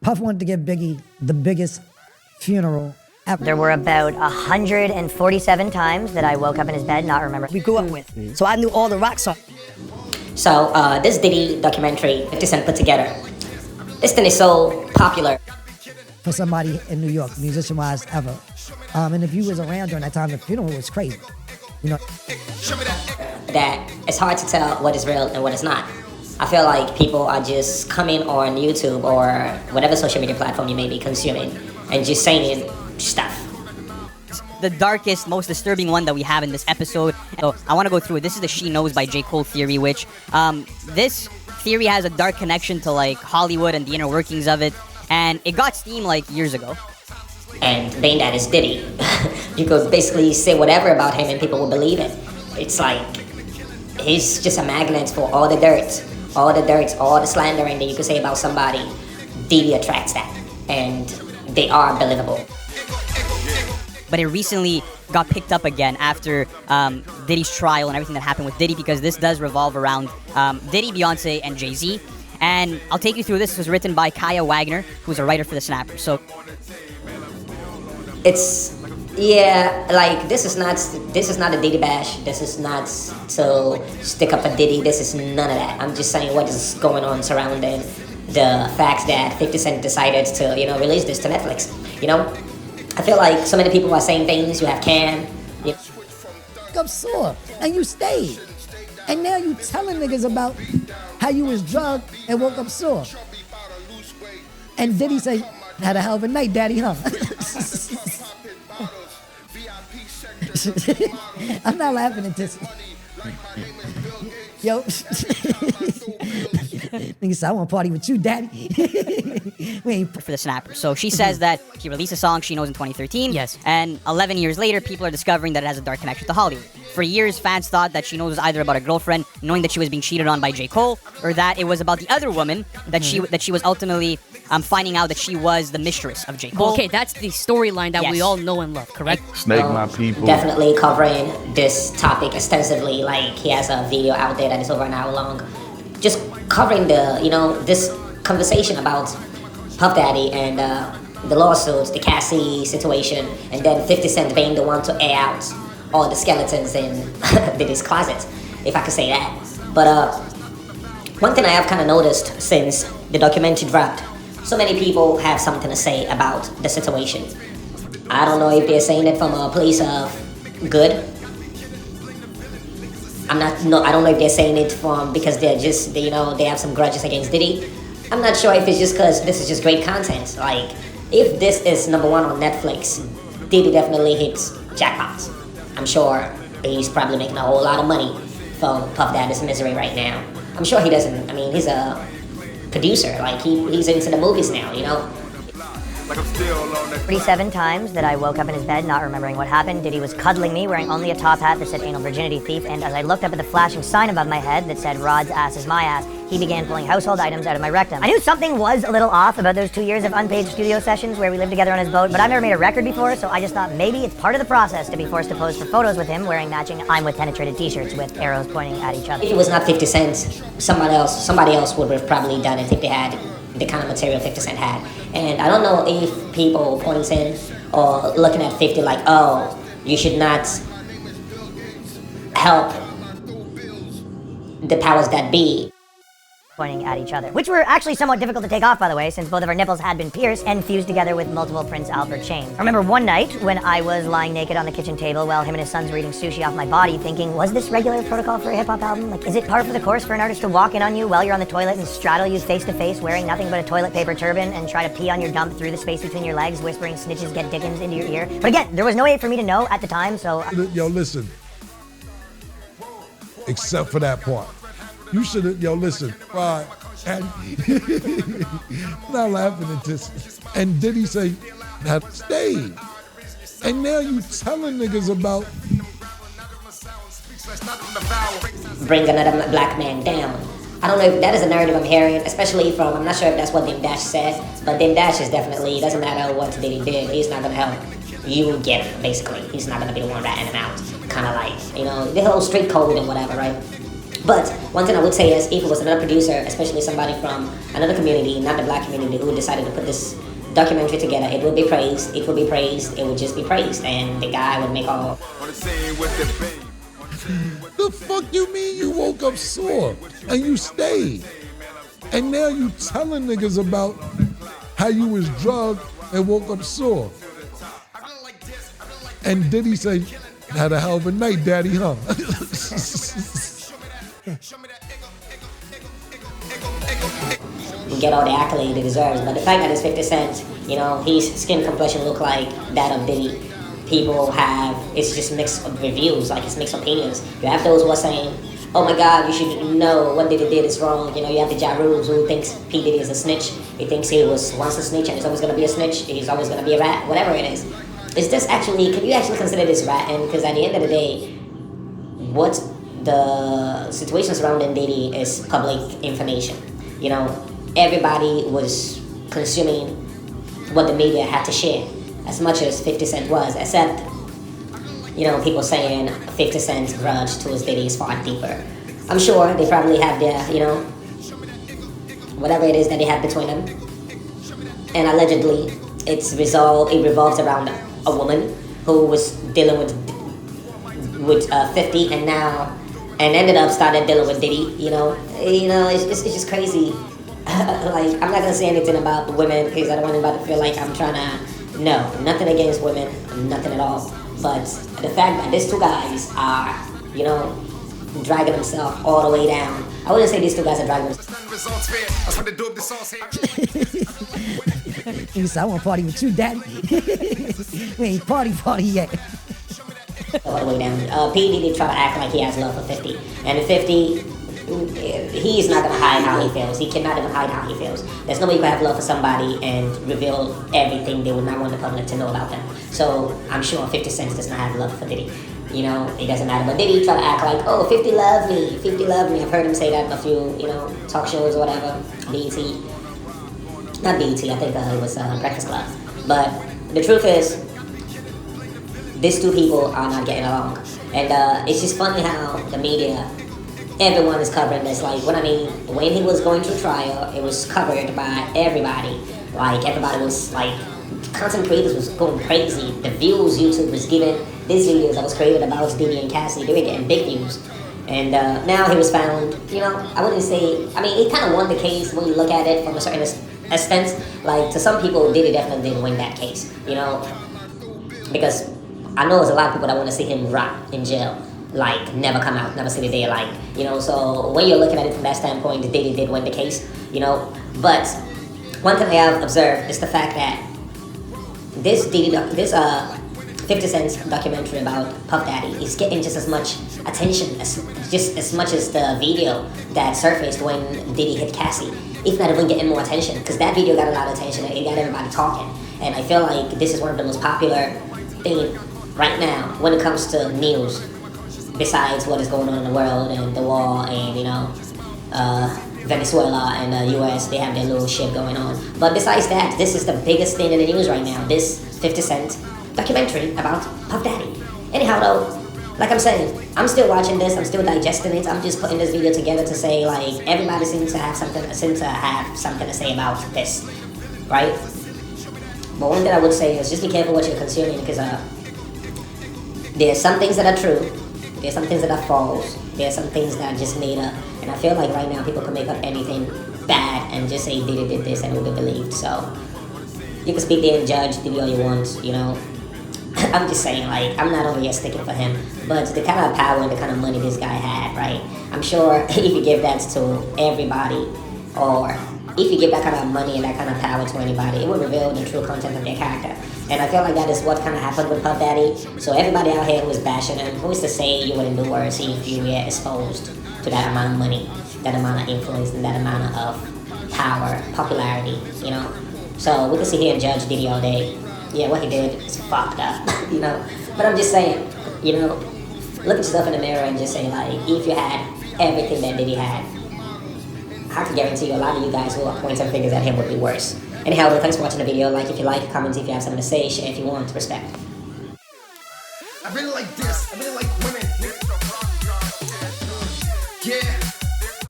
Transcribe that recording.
Puff wanted to give Biggie the biggest funeral ever. There were about 147 times that I woke up in his bed not remembering. We grew up with. So I knew all the rock songs. So this Diddy documentary 50 Cent put together, this thing is so popular. For somebody in New York, musician-wise, ever. And if you was around during that time, the funeral was crazy. You know, That it's hard to tell what is real and what is not. I feel like people are just coming on YouTube or whatever social media platform you may be consuming and just saying stuff. The darkest, most disturbing one that we have in this episode. So I want to go through it. This is the She Knows by J. Cole theory, which this theory has a dark connection to like Hollywood and the inner workings of it. And it got steam like years ago. And being that is Diddy, you could basically say whatever about him and people will believe it. It's like he's just a magnet for all the dirt, all the slandering that you could say about somebody. Diddy attracts that, and they are believable. But it recently got picked up again after Diddy's trial and everything that happened with Diddy, because this does revolve around Diddy, Beyonce, and Jay-Z. And I'll take you through this. This was written by Kaya Wagner, who's a writer for The Snapper. So It's, yeah, like this is not a Diddy bash. This is not to stick up for Diddy. This is none of that. I'm just saying what is going on surrounding the facts that 50 Cent decided to, release this to Netflix. I feel like so many people are saying things. You have Cam. up sore, and you stayed. And now you telling niggas about how you was drugged and woke up sore. And Diddy say, had a hell of a night, daddy, huh? I'm not laughing at this. Yo. Nigga said, I want to party with you, daddy. We ain't for The Snapper. So she says that he released a song She Knows in 2013. Yes. And 11 years later, people are discovering that it has a dark connection to Hollywood. For years, fans thought that She Knows was either about a girlfriend knowing that she was being cheated on by J. Cole, or that it was about the other woman that she was ultimately finding out that she was the mistress of J. Cole. Okay, that's the storyline that Yes. we all know and love, correct? Snake my people. Definitely covering this topic extensively. Like he has a video out there that is over an hour long, just covering this conversation about Puff Daddy and the lawsuits, the Cassie situation, and then 50 Cent being the one to air out all the skeletons in Diddy's closet, if I could say that. But one thing I have kind of noticed since the documentary dropped, so many people have something to say about the situation. I don't know if they're saying it from a place of good. I don't know if they're saying it from because they have some grudges against Diddy. I'm not sure if it's just because this is just great content. Like, if this is #1 on Netflix, Diddy definitely hits jackpot. I'm sure he's probably making a whole lot of money from Puff Daddy's misery right now. I'm sure he doesn't. I mean, he's a producer. Like, he's into the movies now, 37 times that I woke up in his bed not remembering what happened. Diddy was cuddling me, wearing only a top hat that said anal virginity thief, and as I looked up at the flashing sign above my head that said Rod's ass is my ass, he began pulling household items out of my rectum. I knew something was a little off about those 2 years of unpaid studio sessions where we lived together on his boat, but I've never made a record before, so I just thought maybe it's part of the process to be forced to pose for photos with him wearing matching I'm with penetrated t-shirts with arrows pointing at each other. If it was not 50 Cent, somebody else would have probably done it if they had the kind of material 50 Cent had. And I don't know if people pointing or looking at 50 like, oh, you should not help the powers that be. Pointing at each other, which were actually somewhat difficult to take off, by the way, since both of our nipples had been pierced and fused together with multiple Prince Albert chains. I remember one night when I was lying naked on the kitchen table while him and his sons were eating sushi off my body, thinking, was this regular protocol for a hip-hop album? Like, is it par for the course for an artist to walk in on you while you're on the toilet and straddle you face-to-face wearing nothing but a toilet paper turban and try to pee on your dump through the space between your legs, whispering snitches get dickens into your ear? But again, there was no way for me to know at the time, so... Yo, listen. Except for that part. You should have, listen, right. And not laughing at this. And did he say, have stayed? And now you telling niggas about Bring another black man down. I don't know if that is a narrative I'm hearing, especially from, I'm not sure if that's what Dame Dash said, but Dame Dash is definitely, doesn't matter what Diddy did, he's not gonna help you get him, basically. He's not gonna be the one ratting him out. Kind of like, the whole street code and whatever, right? But one thing I would say is, if it was another producer, especially somebody from another community, not the black community, who decided to put this documentary together, it would be praised. It would be praised. It would just be praised, and the guy would make all. The fuck you mean you woke up sore and you stayed? And now you telling niggas about how you was drugged and woke up sore. And Diddy say, had a hell of a night, daddy, huh? Get all the accolade he deserves, but the fact that it's 50 Cent, you know, his skin complexion look like that of Diddy, people have, it's just mixed reviews, like it's mixed opinions. You have those who are saying, oh my God, you should know what Diddy did is wrong. You know, you have the Ja Rules who thinks P. Diddy is a snitch. He thinks he was once a snitch and he's always gonna be a snitch. He's always gonna be a rat, whatever it is. Is this actually, can you actually consider this ratting? Because at the end of the day, what the situation surrounding Diddy is public information. You know, everybody was consuming what the media had to share, as much as 50 Cent was, except, you know, people saying 50 Cent's grudge towards Diddy is far deeper. I'm sure they probably have their, you know, whatever it is that they have between them. And allegedly, it revolves around a woman who was dealing with 50 and now, and ended up started dealing with Diddy, you know, it's just crazy. Like, I'm not gonna say anything about the women because I don't want anybody to feel like I'm trying to, no, nothing against women, nothing at all. But the fact that these two guys are, you know, dragging themselves all the way down. I wouldn't say these two guys are dragging themselves. He said, I want to party with you, daddy. We ain't party yet. All the way down. P. Diddy try to act like he has love for 50. And the 50, he's not going to hide how he feels. He cannot even hide how he feels. There's no way you can have love for somebody and reveal everything they would not want the public to know about them. So I'm sure 50 Cent does not have love for Diddy. You know, it doesn't matter. But Diddy try to act like, oh, 50 love me, 50 love me. I've heard him say that in a few, you know, talk shows or whatever. BET. Not BET, I think it was Breakfast Club. But the truth is, these two people are not getting along. And it's just funny how the media, everyone is covering this. Like, what I mean, when he was going through trial, it was covered by everybody. Like, everybody was like, content creators was going crazy. The views YouTube was giving these videos that was created about Diddy and Cassie, they were getting big views. And now he was found, you know, I wouldn't say, I mean, he kind of won the case when you look at it from a certain extent. Like, to some people, Diddy definitely didn't win that case, you know, because I know there's a lot of people that want to see him rot in jail, like, never come out, never see the day of light, you know. So when you're looking at it from that standpoint, Diddy did win the case, you know. But one thing I have observed is the fact that this 50 Cent's documentary about Puff Daddy is getting just as much attention as much as the video that surfaced when Diddy hit Cassie, if not even getting more attention, because that video got a lot of attention and it got everybody talking. And I feel like this is one of the most popular things right now when it comes to news, besides what is going on in the world and the war and, you know, Venezuela and the US, they have their little shit going on. But besides that, this is the biggest thing in the news right now, this 50 Cent documentary about Puff Daddy. Anyhow though, like I'm saying, I'm still watching this, I'm still digesting it, I'm just putting this video together to say, like, everybody seems to have something to say about this, right? But one thing I would say is just be careful what you're consuming, because there's some things that are true, there's some things that are false, there's some things that are just made up, and I feel like right now people can make up anything bad and just say Diddy did this and it will be believed. So you can speak there and judge Diddy all you want, you know. I'm just saying, like, I'm not over here sticking for him, but the kind of power and the kind of money this guy had, right? I'm sure if you give that to everybody, or if you give that kind of money and that kind of power to anybody, it would reveal the true content of their character. And I feel like that is what kind of happened with Puff Daddy. So everybody out here who is bashing him, who is to say you wouldn't do worse if you were exposed to that amount of money, that amount of influence, and that amount of power, popularity, you know? So we can sit here and judge Diddy all day. Yeah, what he did is fucked up, you know? But I'm just saying, you know, look at yourself in the mirror and just say, like, if you had everything that Diddy had, I can guarantee you a lot of you guys who are pointing fingers at him would be worse. Anyhow, thanks for watching the video. Like if you like, comment if you have something to say, share if you want. Respect. I really like this. I really like